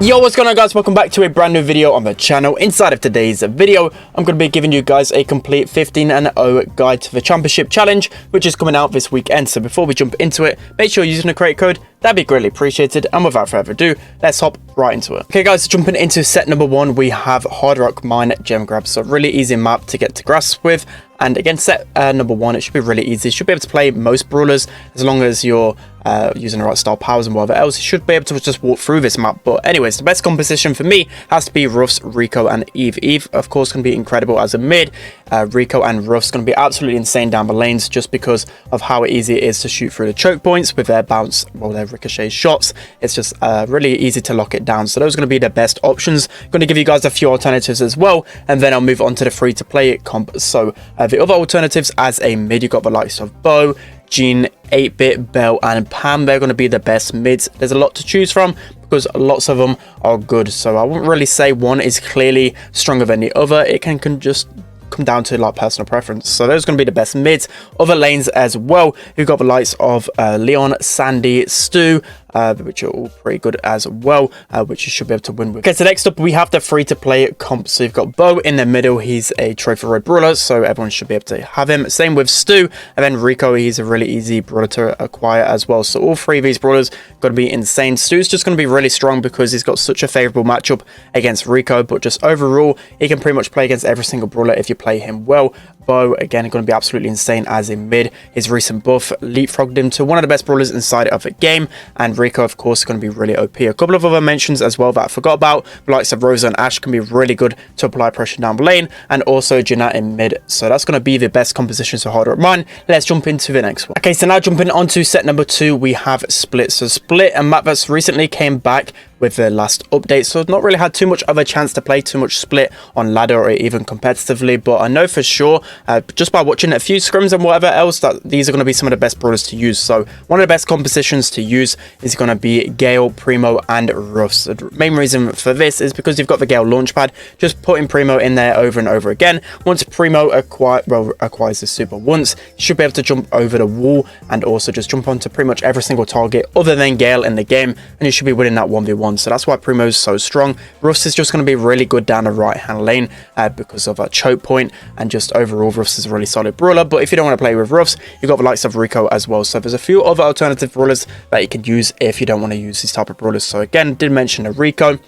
Yo, what's going on, guys? Welcome back to a brand new video on the channel. Inside of today's video, I'm going to be giving you guys a complete 15-0 guide to the championship challenge, which is coming out this weekend. So before we jump into it, make sure you're using the create code. That'd be greatly appreciated. And without further ado, let's hop right into it. Okay, guys, jumping into set number 1, we have Hard Rock Mine Gem Grab. So really easy map to get to grasp with. And again, set number 1, it should be really easy. You should be able to play most brawlers as long as you're using the right style powers and whatever else. You should be able to just walk through this map. But anyways, the best composition for me has to be Ruffs, Rico, and Eve. Eve, of course, can be incredible as a mid. Rico and Ruffs going to be absolutely insane down the lanes just because of how easy it is to shoot through the choke points with their bounce, well, their ricochet shots. It's just really easy to lock it down. So those are going to be the best options. Going to give you guys a few alternatives as well, and then I'll move on to the free-to-play comp. So the other alternatives as a mid, you've got the likes of Bo, Jean, 8-Bit, Bell, and Pam. They're going to be the best mids. There's a lot to choose from because lots of them are good. So I wouldn't really say one is clearly stronger than the other. It can just come down to like personal preference. So those are going to be the best mids. Other lanes as well, you've got the likes of Leon, Sandy, Stu, which are all pretty good as well, which you should be able to win with. Okay, so next up we have the free-to-play comp. So you've got Bo in the middle. He's a trophy road brawler, so everyone should be able to have him. Same with Stu, and then Rico, he's a really easy brawler to acquire as well. So all three of these brawlers got to be insane. Stu's just going to be really strong because he's got such a favorable matchup against Rico, but just overall he can pretty much play against every single brawler if you play him well. Bo, again, going to be absolutely insane as a mid. His recent buff leapfrogged him to one of the best brawlers inside of the game, and Rico, of course, is going to be really OP. A couple of other mentions as well that I forgot about. The likes of Rosa and Ash can be really good to apply pressure down the lane, and also Jeanette in mid. So that's going to be the best compositions to Hard Rock Mine. Let's jump into the next one. Okay, so now jumping on to set number 2, we have Split. So Split, a map that's recently came back with the last update, so I've not really had too much of a chance to play too much Split on ladder or even competitively, but I know for sure just by watching a few scrims and whatever else that these are going to be some of the best brawlers to use. So one of the best compositions to use is going to be Gale, Primo, and Ruffs. The main reason for this is because you've got the Gale launchpad. Just putting Primo in there over and over again. Once Primo acquires the super once, you should be able to jump over the wall and also just jump onto pretty much every single target other than Gale in the game, and you should be winning that 1v1. So that's why Primo's so strong. Ruffs is just going to be really good down the right hand lane because of a choke point, and just overall Ruffs is a really solid brawler. But if you don't want to play with Ruffs, you've got the likes of Rico as well. So there's a few other alternative brawlers that you could use if you don't want to use these type of brawlers. So again, did mention a Rico.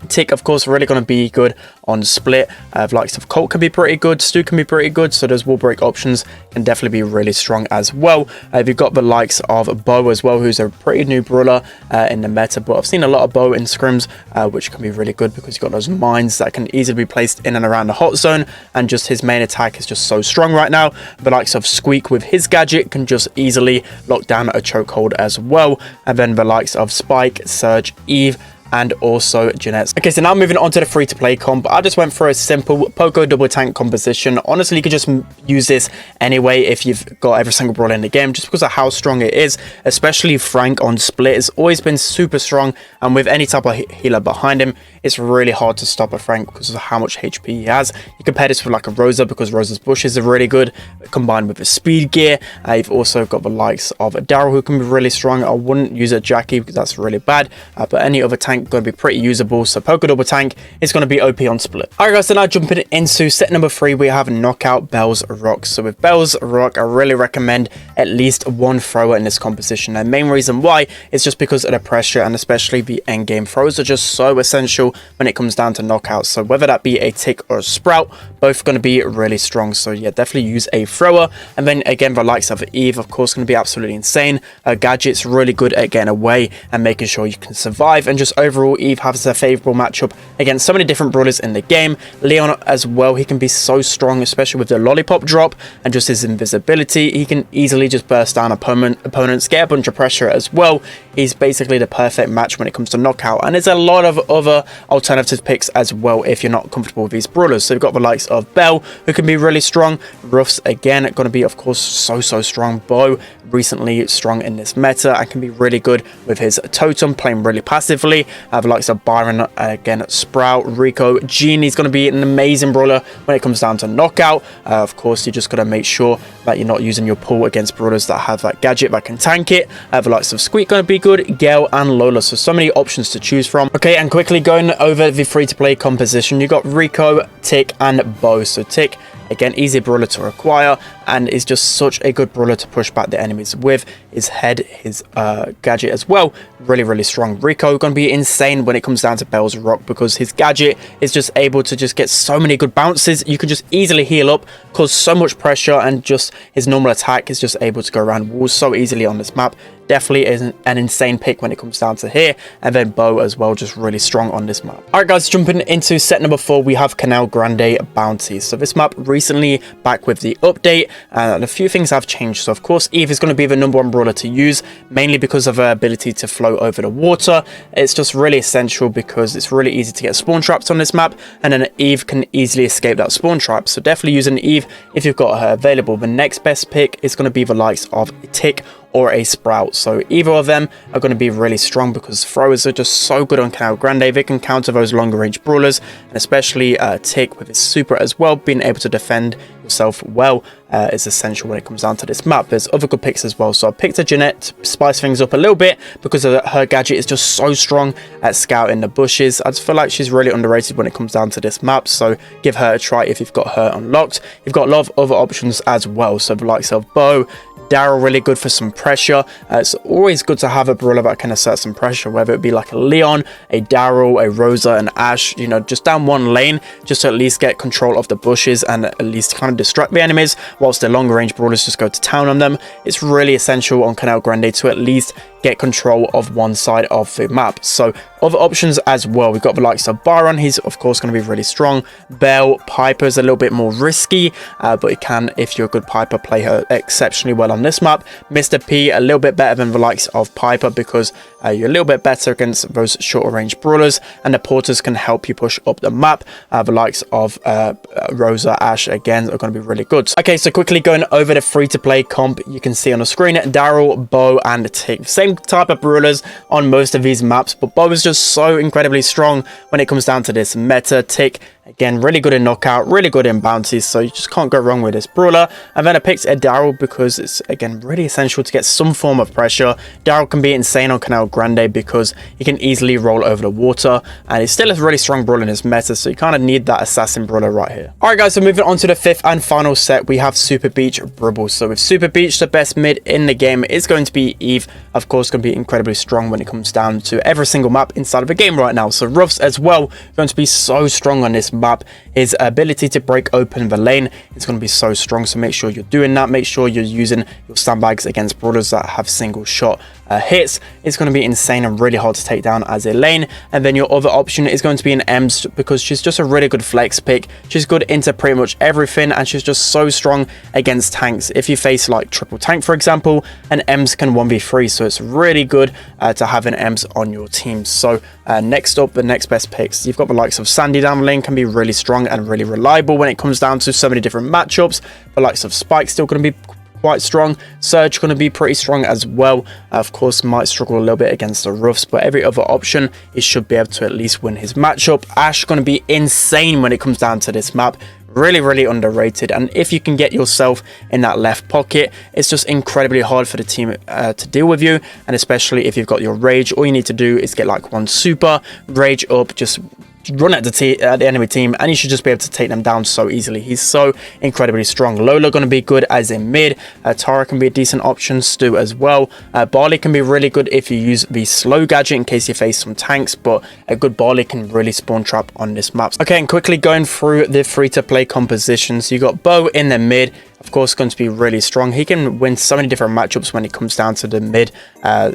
Tick, of course, really going to be good on Split. The likes of Colt can be pretty good. Stu can be pretty good. So those wall break options can definitely be really strong as well. You've got the likes of Bo as well, who's a pretty new brawler in the meta. But I've seen a lot of Bo in scrims, which can be really good because you've got those mines that can easily be placed in and around the hot zone. And just his main attack is just so strong right now. The likes of Squeak with his gadget can just easily lock down a chokehold as well. And then the likes of Spike, Surge, Eve, and also Jeanette. Okay, so now moving on to the free-to-play comp. I just went for a simple Poco double tank composition. Honestly, you could just use this anyway if you've got every single brawler in the game, just because of how strong it is. Especially Frank on Split has always been super strong, and with any type of healer behind him, it's really hard to stop a Frank because of how much HP he has. You compare this with like a Rosa because Rosa's bushes are really good, combined with the speed gear. You've also got the likes of Daryl, who can be really strong. I wouldn't use a Jackie because that's really bad, but any other tank going to be pretty usable. So Poco double tank is going to be OP on Split. Alright guys, so now jumping into set number 3, we have Knockout Bell's Rock. So with Bell's Rock, I really recommend at least one thrower in this composition. And the main reason why is just because of the pressure, and especially the end game throws are just so essential when it comes down to knockouts. So whether that be a Tick or a Sprout, both going to be really strong. So yeah, definitely use a thrower. And then again, the likes of Eve, of course, going to be absolutely insane. Gadget's really good at getting away and making sure you can survive, and just overall Eve has a favorable matchup against so many different brawlers in the game. Leon as well, he can be so strong, especially with the lollipop drop and just his invisibility. He can easily just burst down opponents, get a bunch of pressure as well. He's basically the perfect match when it comes to knockout, and there's a lot of other alternative picks as well if you're not comfortable with these brawlers. So you've got the likes of Bell, who can be really strong. Ruffs, again, going to be, of course, so strong. Bo, recently strong in this meta and can be really good with his totem, playing really passively. The likes of Byron, again, Sprout, Rico, Genie's going to be an amazing brawler when it comes down to knockout. Of course, you just got to make sure that you're not using your pull against brawlers that have that gadget that can tank it. The likes of Squeak going to be good, Gale and Lola, so many options to choose from. Okay, and quickly going over the free-to-play composition, you got Rico, Tick and Bo. So Tick, again, easy brawler to acquire and is just such a good brawler to push back the enemies with. His head, his gadget as well, really strong. Rico going to be insane when it comes down to Bell's Rock because his gadget is just able to just get so many good bounces. You can just easily heal up, cause so much pressure, and just his normal attack is just able to go around walls so easily on this map. Definitely is an insane pick when it comes down to here. And then Bo as well, just really strong on this map. Alright guys, jumping into set number 4, we have Canal Grande Bounty. So this map recently back with the update, and a few things have changed. So of course Eve is going to be the #1 brawler to use, mainly because of her ability to float over the water. It's just really essential because it's really easy to get spawn traps on this map, and then Eve can easily escape that spawn trap. So definitely using Eve if you've got her available. The next best pick is going to be the likes of Tick or a Sprout. So either of them are going to be really strong because throwers are just so good on Canal Grande. They can counter those longer range brawlers, and especially Tick with his super as well, being able to defend yourself well is essential when it comes down to this map. There's other good picks as well. So I picked a Jeanette to spice things up a little bit because her gadget is just so strong at scouting the bushes. I just feel like she's really underrated when it comes down to this map. So give her a try if you've got her unlocked. You've got a lot of other options as well. So the likes of Bo, Daryl, really good for some pressure. It's always good to have a brawler that can assert some pressure, whether it be like a Leon, a Daryl, a Rosa, an Ash, you know, just down one lane, just to at least get control of the bushes and at least kind of distract the enemies, whilst the longer range brawlers just go to town on them. It's really essential on Canal Grande to at least get control of one side of the map. So other options as well, we've got the likes of Byron. He's of course going to be really strong. Belle, Piper's a little bit more risky, but you can, if you're a good Piper, play her exceptionally well on this map. Mr. P, a little bit better than the likes of Piper because you're a little bit better against those shorter range brawlers, and the porters can help you push up the map. The likes of Rosa, Ash again are going to be really good. Okay, so quickly going over the free-to-play comp, you can see on the screen Daryl, Bo and Tick. Same type of brawlers on most of these maps, but Bo is just so incredibly strong when it comes down to this meta. Tick, again, really good in knockout, really good in bounties, so you just can't go wrong with this brawler. And then I picked a Daryl because it's, again, really essential to get some form of pressure. Daryl can be insane on Canal Grande because he can easily roll over the water, and he's still a really strong brawler in his meta, so you kind of need that assassin brawler right here. Alright guys, so moving on to the 5th and final set, we have Super Beach Bribble. So with Super Beach, the best mid in the game is going to be Eve. Of course, going to be incredibly strong when it comes down to every single map inside of the game right now. So Ruffs as well, going to be so strong on this map. His ability to break open the lane is going to be so strong, so make sure you're doing that. Make sure you're using your sandbags against brawlers that have single shot hits. It's going to be insane and really hard to take down as a lane. And then your other option is going to be an Ems because she's just a really good flex pick. She's good into pretty much everything, and she's just so strong against tanks. If you face like triple tank, for example, an Ems can 1v3, so it's really good to have an Ems on your team. So next up, the next best picks, you've got the likes of Sandy down the lane, can be really strong and really reliable when it comes down to so many different matchups. The likes of Spike still going to be quite strong. Surge going to be pretty strong as well. Of course, might struggle a little bit against the Ruffs, but every other option, he should be able to at least win his matchup. Ash going to be insane when it comes down to this map. Really underrated, and if you can get yourself in that left pocket, it's just incredibly hard for the team to deal with you, and especially if you've got your rage, all you need to do is get like one super, rage up, just run at the enemy team, and you should just be able to take them down so easily. He's so incredibly strong. Lola going to be good as a mid. Tara can be a decent option. Stu as well. Barley can be really good if you use the slow gadget in case you face some tanks, but a good Barley can really spawn trap on this map. Okay, and quickly going through the free-to-play compositions, you got Bo in the mid. Of course, going to be really strong. He can win so many different matchups when it comes down to the mid.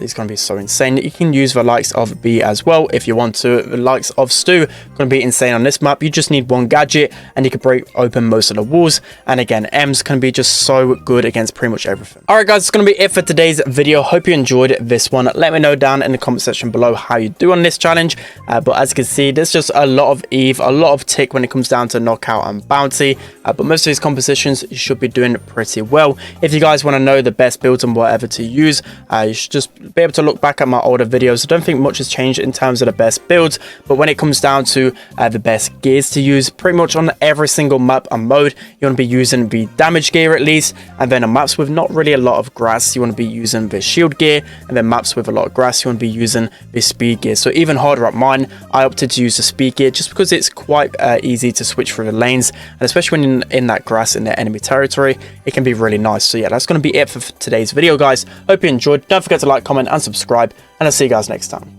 He's going to be so insane. You can use the likes of B as well if you want to. The likes of Stu going to be insane on this map. You just need one gadget and you can break open most of the walls. And again, Ems can be just so good against pretty much everything. Alright guys, it's going to be it for today's video. Hope you enjoyed this one. Let me know down in the comment section below how you do on this challenge. But as you can see, there's just a lot of Eve, a lot of Tick when it comes down to knockout and bounty. But most of these compositions you should be doing doing pretty well. If you guys want to know the best builds and whatever to use, you should just be able to look back at my older videos. I don't think much has changed in terms of the best builds, but when it comes down to the best gears to use, pretty much on every single map and mode, you want to be using the damage gear at least, and then on maps with not really a lot of grass, you want to be using the shield gear, and then maps with a lot of grass, you want to be using the speed gear. So even harder at mine, I opted to use the speed gear just because it's quite easy to switch through the lanes, and especially when in that grass in the enemy territory, it can be really nice. So yeah, that's going to be it for today's video, guys. Hope you enjoyed. Don't forget to like, comment and subscribe, and I'll see you guys next time.